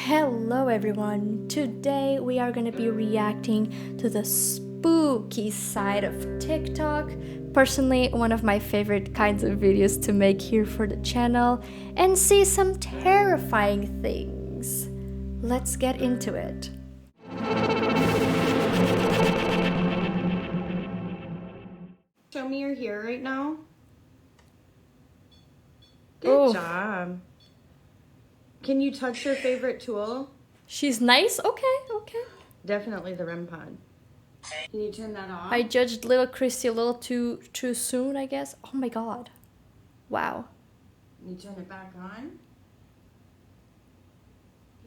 Hello everyone! Today we are gonna be reacting to the spooky side of TikTok. Personally, one of my favorite kinds of videos to make here for the channel and see some terrifying things. Let's get into it. Show me your hair right now. Good Oof. job. Can you touch your favorite tool? She's nice? Okay. Definitely the REM pod. Can you turn that off? I judged little Christy a little too soon, I guess. Oh my god. Wow. Can you turn it back on?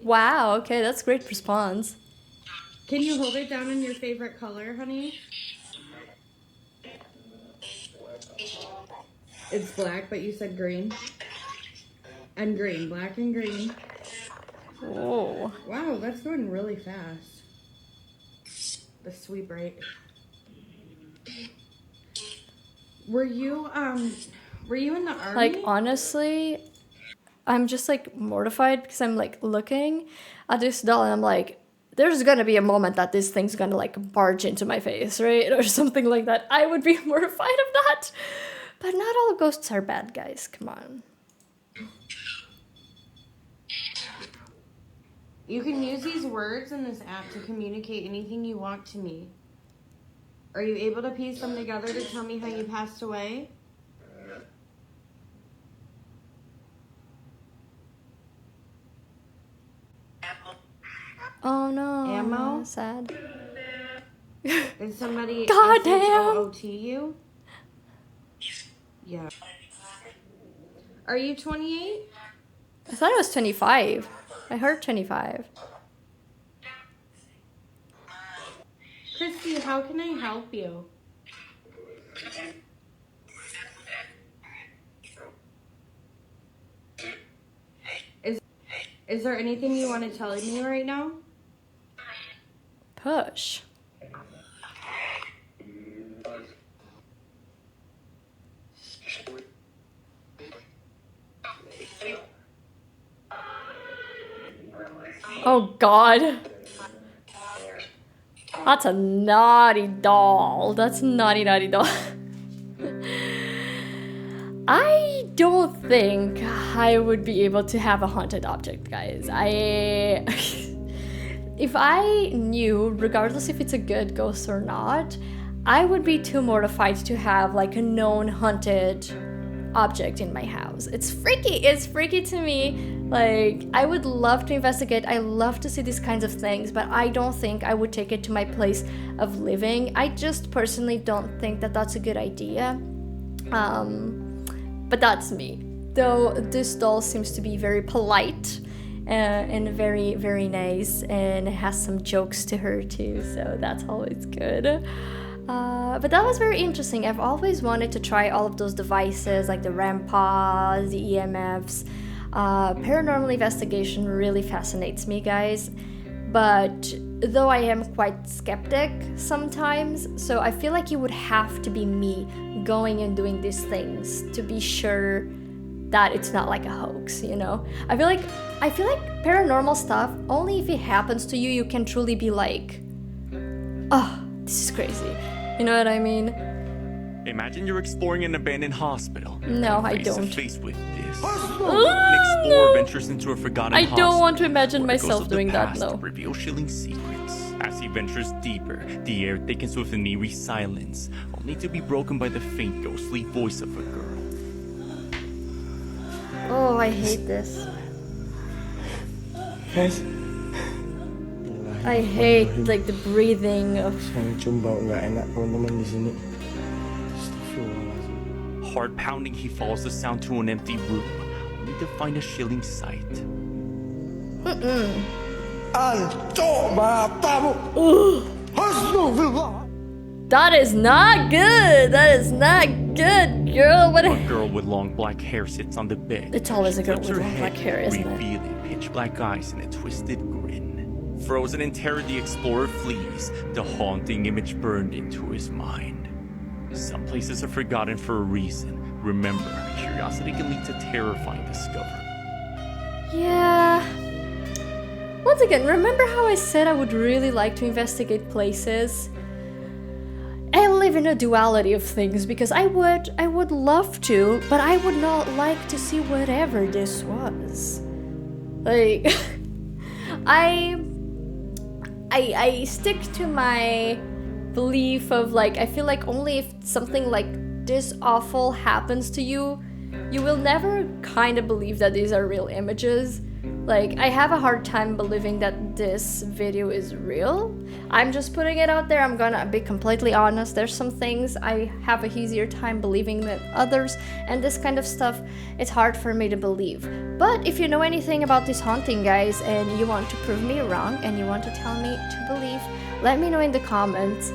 Wow, okay, that's great response. Can you hold it down in your favorite color, honey? It's black, but you said green. And green, black and green. Oh. Wow, that's going really fast. The sweep rate. Were you in the army? Like, honestly, I'm just like mortified because I'm like looking at this doll and I'm like, there's gonna be a moment that this thing's gonna like barge into my face, right? Or something like that. I would be mortified of that. But not all ghosts are bad, guys. Come on. You can use these words in this app to communicate anything you want to me. Are you able to piece them together to tell me how you passed away? Oh no. Ammo? Sad. Did somebody Goddamn. SHOOT you? Yeah. Are you 28? I thought it was 25. I heard 25. Christy, how can I help you? Is there anything you want to tell me right now? Push. Oh god. That's a naughty doll. That's a naughty doll. I don't think I would be able to have a haunted object, guys. If I knew, regardless if it's a good ghost or not, I would be too mortified to have like a known haunted object in my house. It's freaky to me. Like, I would love to investigate. I love to see these kinds of things, but I don't think I would take it to my place of living. I just personally don't think that that's a good idea. But that's me. Though this doll seems to be very polite and very, very nice and has some jokes to her too, so that's always good. But that was very interesting. I've always wanted to try all of those devices like the REM pods, the EMFs. Paranormal investigation really fascinates me, guys. But though I am quite skeptic sometimes, so I feel like it would have to be me going and doing these things to be sure that it's not like a hoax, you know? I feel like paranormal stuff, only if it happens to you, you can truly be like, oh, this is crazy. You know what I mean? Imagine you're exploring an abandoned hospital. No, I Face to don't. face with this. Oh, An explorer no. ventures into a forgotten I hospital. don't want to imagine where the ghosts myself of the doing that, past no. Reveal chilling secrets. As he ventures deeper, the air thickens with an eerie silence, only to be broken by the faint ghostly voice of a girl. Oh, I hate this. Guys, I hate like the breathing of. Sayang Chumba, nggak enak kalau naman di sini. Astaghfirullahaladzim. Heart pounding, he follows the sound to an empty room, only to find a chilling sight. Ancok matamu. Astagfirullah. That is not good. That is not good, girl. What? A girl with long black hair sits on the bed. It's always a girl Flips with her long black head, hair, isn't it? revealing pitch black eyes and a twisted grin. Frozen in terror, the explorer flees, the haunting image burned into his mind. Some places are forgotten for a reason. Remember, curiosity can lead to terrifying discovery. Yeah. once again, remember how I said I would really like to investigate places? I live in a duality of things because I would love to, but I would not like to see whatever this was. Like I stick to my belief of like, I feel like only if something like this awful happens to you, you will never kind of believe that these are real images. Like, I have a hard time believing that this video is real. I'm just putting it out there. I'm gonna be completely honest. There's some things I have a easier time believing than others, and this kind of stuff, it's hard for me to believe. But if you know anything about this haunting, guys, and you want to prove me wrong, and you want to tell me to believe, let me know in the comments.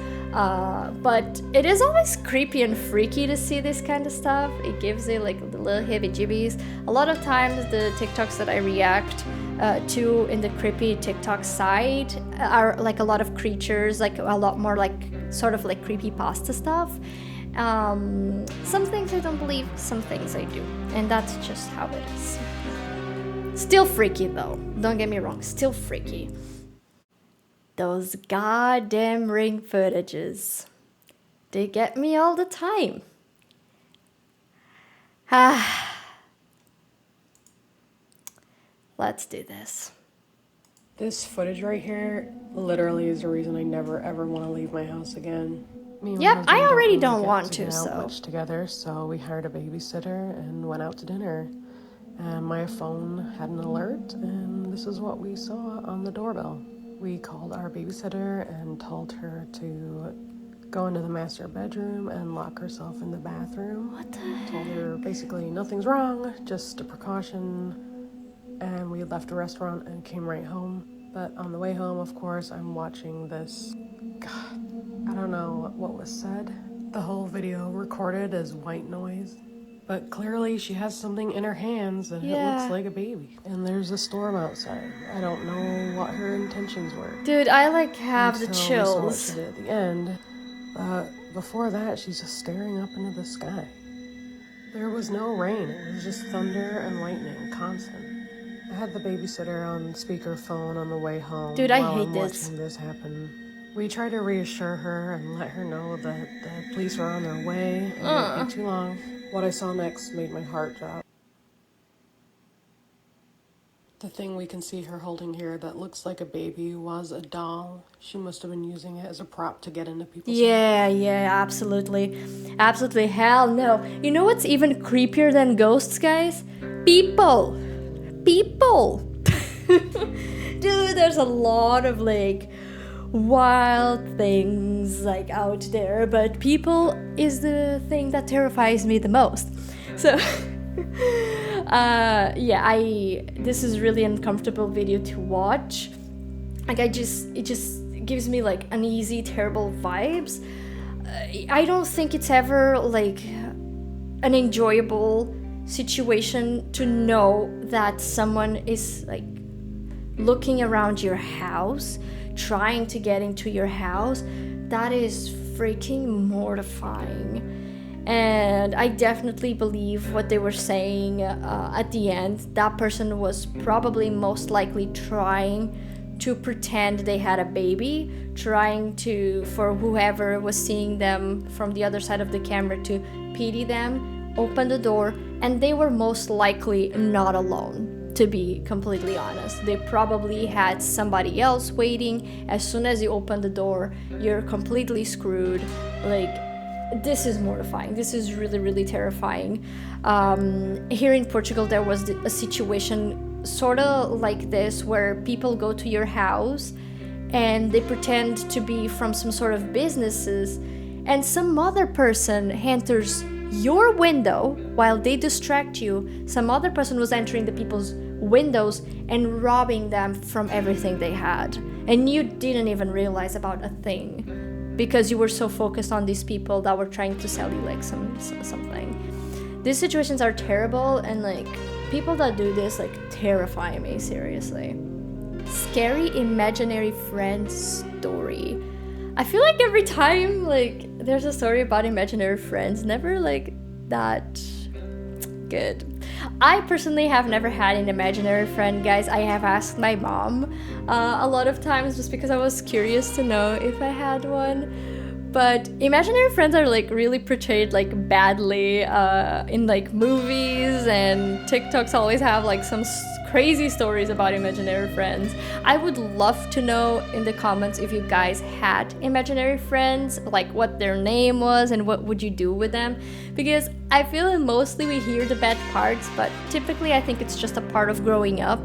But it is always creepy and freaky to see this kind of stuff. It gives you like the little heebie-jeebies. A lot of times the TikToks that I react to in the creepy TikTok side are like a lot of creatures, like a lot more like sort of like creepypasta stuff. Some things I don't believe, some things I do, and that's just how it is. Still freaky though, don't get me wrong, still freaky. Those goddamn ring footages. They get me all the time. Let's do this. This footage right here literally is the reason I never ever want to leave my house again. Me and my Yep, husband I already really don't get want to to, get out so. much together, so we hired a babysitter and went out to dinner. And my phone had an alert, and this is what we saw on the doorbell. We called our babysitter and told her to go into the master bedroom and lock herself in the bathroom. What the heck? Told her basically nothing's wrong, just a precaution. And we left the restaurant and came right home. But on the way home, of course, I'm watching this. God, I don't know what was said. The whole video recorded as white noise. But clearly she has something in her hands and it Yeah. looks like a baby. And there's a storm outside. I don't know what her intentions were. Dude, I like have the Until we saw what chills. she did at the end. But before that, she's just staring up into the sky. There was no rain. It was just thunder and lightning, constant. I had the babysitter on speakerphone on the way home. Dude, I while hate I'm this. watching this happen. We tried to reassure her and let her know that the police were on their way. It won't be too long. What I saw next made my heart drop. The thing we can see her holding here that looks like a baby was a doll. She must have been using it as a prop to get into people's homes. Yeah, absolutely. Absolutely, hell no. You know what's even creepier than ghosts, guys? People. Dude, there's a lot of like wild things like out there, but people is the thing that terrifies me the most. So this is really uncomfortable video to watch. Like it just gives me like uneasy, terrible vibes. I don't think it's ever like an enjoyable situation to know that someone is like looking around your house, trying to get into your house. That is freaking mortifying. And I definitely believe what they were saying at the end. That person was probably most likely trying to pretend they had a baby, trying to, for whoever was seeing them from the other side of the camera, to pity them, open the door, and they were most likely not alone. To be completely honest, they probably had somebody else waiting. As soon as you open the door, you're completely screwed. Like, this is mortifying. This is really, really terrifying. Here in Portugal, there was a situation sort of like this where people go to your house and they pretend to be from some sort of businesses, and some other person enters your window while they distract you. Some other person was entering the people's windows and robbing them from everything they had, and you didn't even realize about a thing because you were so focused on these people that were trying to sell you like something. These situations are terrible, and like people that do this like terrify me, seriously. Scary imaginary friend story. I feel like every time like there's a story about imaginary friends, never like that good. I personally have never had an imaginary friend, guys. I have asked my mom a lot of times just because I was curious to know if I had one. But imaginary friends are like really portrayed like badly in like movies, and TikToks always have like some crazy stories about imaginary friends. I would love to know in the comments if you guys had imaginary friends, like what their name was and what would you do with them, because I feel that mostly we hear the bad parts, but typically I think it's just a part of growing up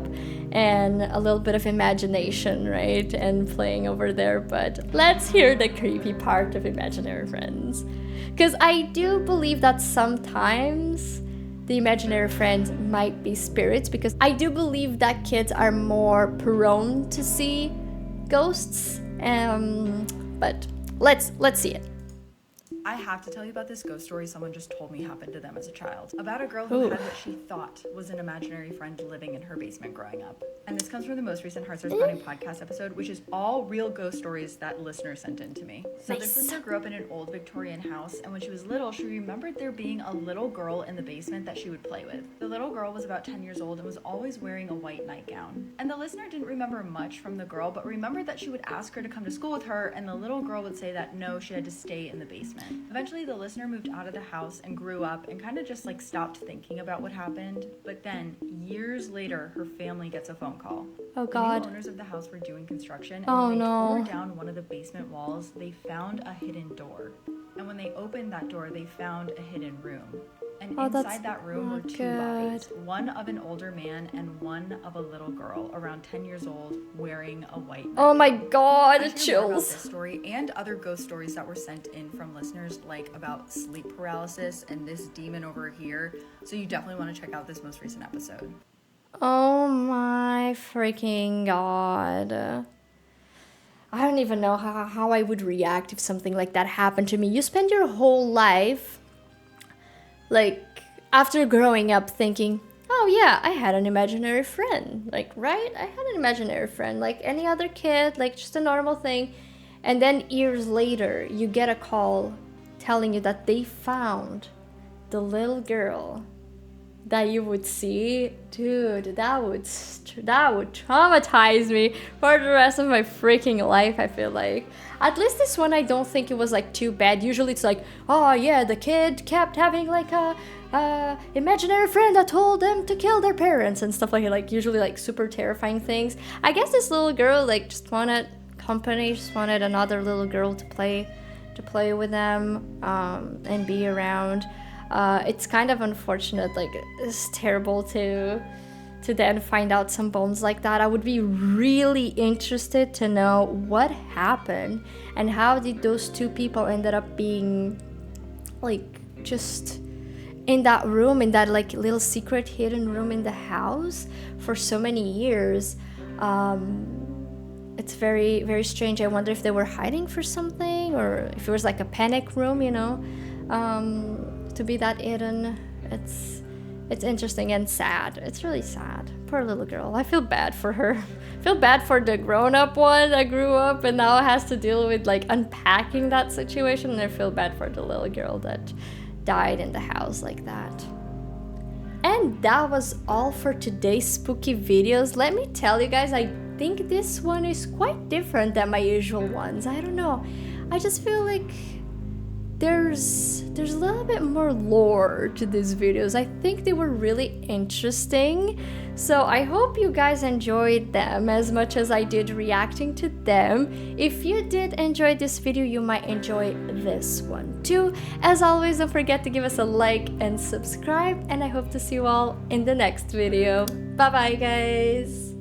and a little bit of imagination, right, and playing over there. But let's hear the creepy part of imaginary friends, because I do believe that sometimes the imaginary friends might be spirits, because I do believe that kids are more prone to see ghosts. But let's see it. I have to tell you about this ghost story someone just told me happened to them as a child. About a girl who had what she thought was an imaginary friend living in her basement growing up. And this comes from the most recent Heart Starts Pounding podcast episode, which is all real ghost stories that listeners sent in to me. So this listener grew up in an old Victorian house, and when she was little, she remembered there being a little girl in the basement that she would play with. The little girl was about 10 years old and was always wearing a white nightgown. And the listener didn't remember much from the girl, but remembered that she would ask her to come to school with her, and the little girl would say that no, she had to stay in the basement. Eventually, the listener moved out of the house and grew up and kind of just like stopped thinking about what happened. But then, years later, her family gets a phone call. Oh God. The new owners of the house were doing construction, and Oh, when they no. tore down one of the basement walls, they found a hidden door. And when they opened that door, they found a hidden room. And Oh, that's inside that room were not two bodies, good. one of an older man and one of a little girl around 10 years old wearing a white Oh my God, I share more about chills. this story and other ghost stories that were sent in from listeners, like about sleep paralysis and this demon over here. So you definitely want to check out this most recent episode. Oh my freaking God. I don't even know how I would react if something like that happened to me. You spend your whole life, like, after growing up thinking, oh yeah, I had an imaginary friend. Like, right? I had an imaginary friend, like any other kid, like just a normal thing. And then years later, you get a call telling you that they found the little girl that you would see. Dude, that would traumatize me for the rest of my freaking life, I feel like. At least this one, I don't think it was like too bad. Usually it's like, oh yeah, the kid kept having like a imaginary friend that told them to kill their parents and stuff like usually like super terrifying things. I guess this little girl like just wanted company, just wanted another little girl to play with them and be around. It's kind of unfortunate, like it's terrible to then find out some bones like that. I would be really interested to know what happened and how did those two people ended up being like just in that room, in that like little secret hidden room in the house for so many years. It's very, very strange. I wonder if they were hiding for something or if it was like a panic room, you know, to be that hidden. It's interesting and sad. It's really sad. Poor little girl. I feel bad for her. I feel bad for the grown-up one that grew up and now has to deal with like unpacking that situation. And I feel bad for the little girl that died in the house like that. And that was all for today's spooky videos. Let me tell you guys, I think this one is quite different than my usual ones. I don't know. I just feel like there's a little bit more lore to these videos. I think they were really interesting. So I hope you guys enjoyed them as much as I did reacting to them. If you did enjoy this video, you might enjoy this one too. As always, don't forget to give us a like and subscribe, and I hope to see you all in the next video. Bye bye guys!